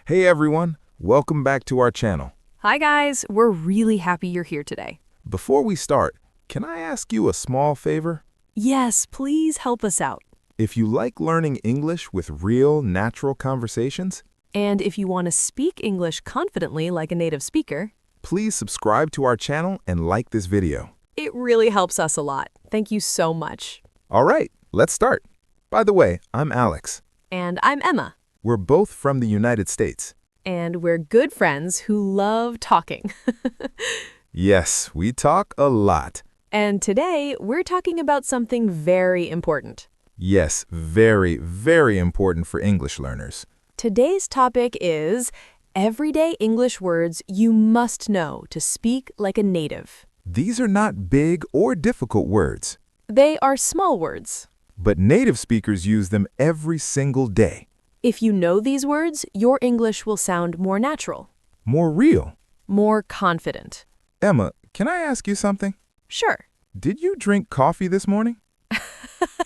Hey everyone, welcome back to our channel. Hi guys, we're really happy you're here today. Before we start, can I ask you a small favor? Yes, please help us out. If you like learning English with real, natural conversations, And if you want to speak English confidently like a native speaker, please subscribe to our channel and like this video. it really helps us a lot. Thank you so much. All right, let's start. By the way, I'm Alex. And I'm Emma, We're both from the United States. and we're good friends who love talking. Yes, we talk a lot. And today, we're talking about something very important. Yes, very, very important for English learners. Today's topic is everyday English words you must know to speak like a native. These are not big or difficult words, They are small words. but native speakers use them every single day. If you know these words, your English will sound more natural, More real. more confident. Emma, can I ask you something? Sure. Did you drink coffee this morning?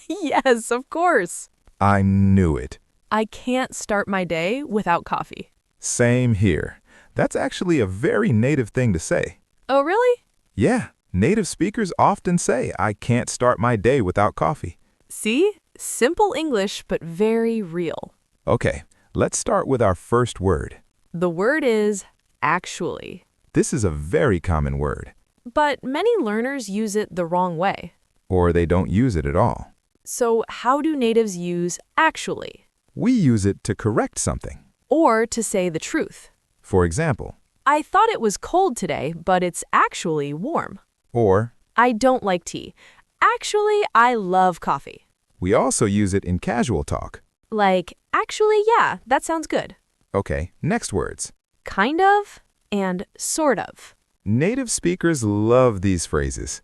Yes, of course. I knew it. I can't start my day without coffee. Same here. That's actually a very native thing to say. Oh, really? Yeah, native speakers often say, I can't start my day without coffee. See? Simple English, but very real. Okay, let's start with our first word. The word is actually. This is a very common word, But many learners use it the wrong way. or they don't use it at all. So how do natives use actually? We use it to correct something. Or to say the truth. For example, I thought it was cold today, but it's actually warm. or I don't like tea. Actually, I love coffee. we also use it in casual talk. Like, actually, yeah, that sounds good. Okay, next words. Kind of and sort of. Native speakers love these phrases.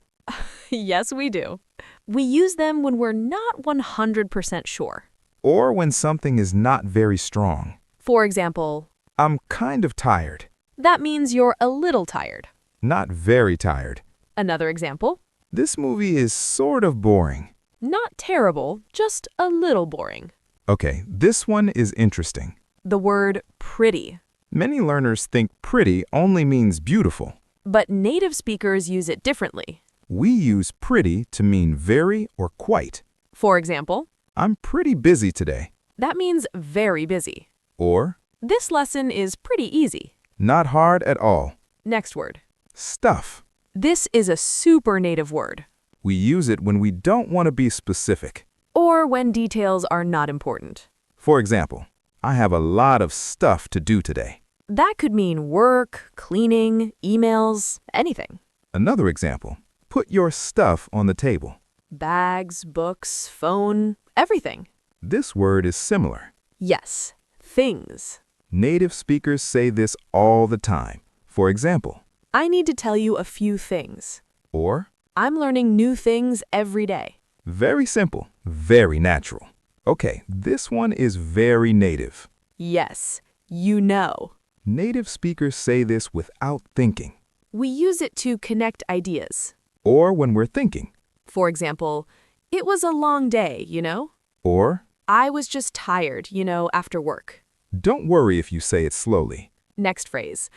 Yes, we do. We use them when we're not 100% sure. Or when something is not very strong. For example, I'm kind of tired. that means you're a little tired. Not very tired. Another example, This movie is sort of boring. not terrible, just a little boring. Okay, this one is interesting. The word pretty. Many learners think pretty only means beautiful. But native speakers use it differently. We use pretty to mean very or quite. For example, I'm pretty busy today. that means very busy. Or This lesson is pretty easy. not hard at all. Next word. Stuff. This is a super native word. We use it when we don't want to be specific. Or when details are not important. For example, I have a lot of stuff to do today. That could mean work, cleaning, emails, anything. Another example, put your stuff on the table. Bags, books, phone, everything. This word is similar. Yes, things. Native speakers say this all the time. For example, I need to tell you a few things. or I'm learning new things every day. very simple, very natural. Okay, this one is very native. Yes, you know. Native speakers say this without thinking, We use it to connect ideas. or when we're thinking, For example, it was a long day, you know? or I was just tired, after work. don't worry if you say it slowly. Next phrase.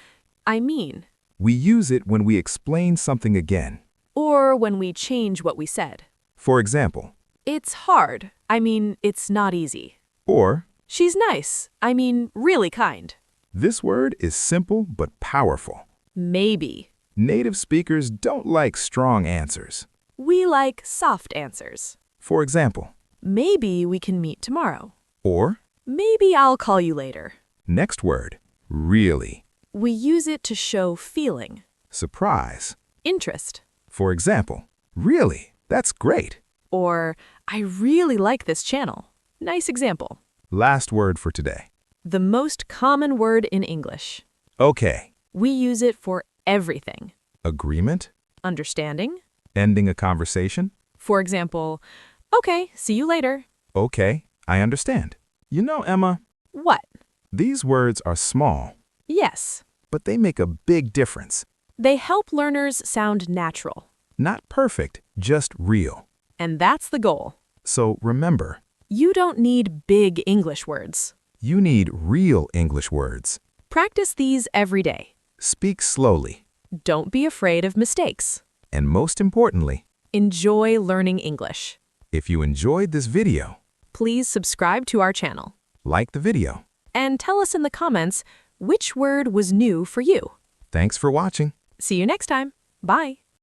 I mean, We use it when we explain something again. or when we change what we said. For example, It's hard. It's not easy. or She's nice. Really kind. this word is simple but powerful. Maybe. Native speakers don't like strong answers. We like soft answers. For example, Maybe we can meet tomorrow. or Maybe I'll call you later. next word, really. We use it to show feeling, Surprise. interest, For example, really, that's great. or I really like this channel. Nice example. Last word for today. The most common word in English. Okay, We use it for everything. agreement, Understanding. ending a conversation. For example, okay, see you later. Okay, I understand. You know, Emma, What? these words are small, Yes. but they make a big difference. They help learners sound natural. Not perfect, just real. And that's the goal. So remember, You don't need big English words. You need real English words. Practice these every day. Speak slowly. Don't be afraid of mistakes. And most importantly, Enjoy learning English. if you enjoyed this video, Please subscribe to our channel. like the video. And tell us in the comments which word was new for you. Thanks for watching. See you next time. Bye.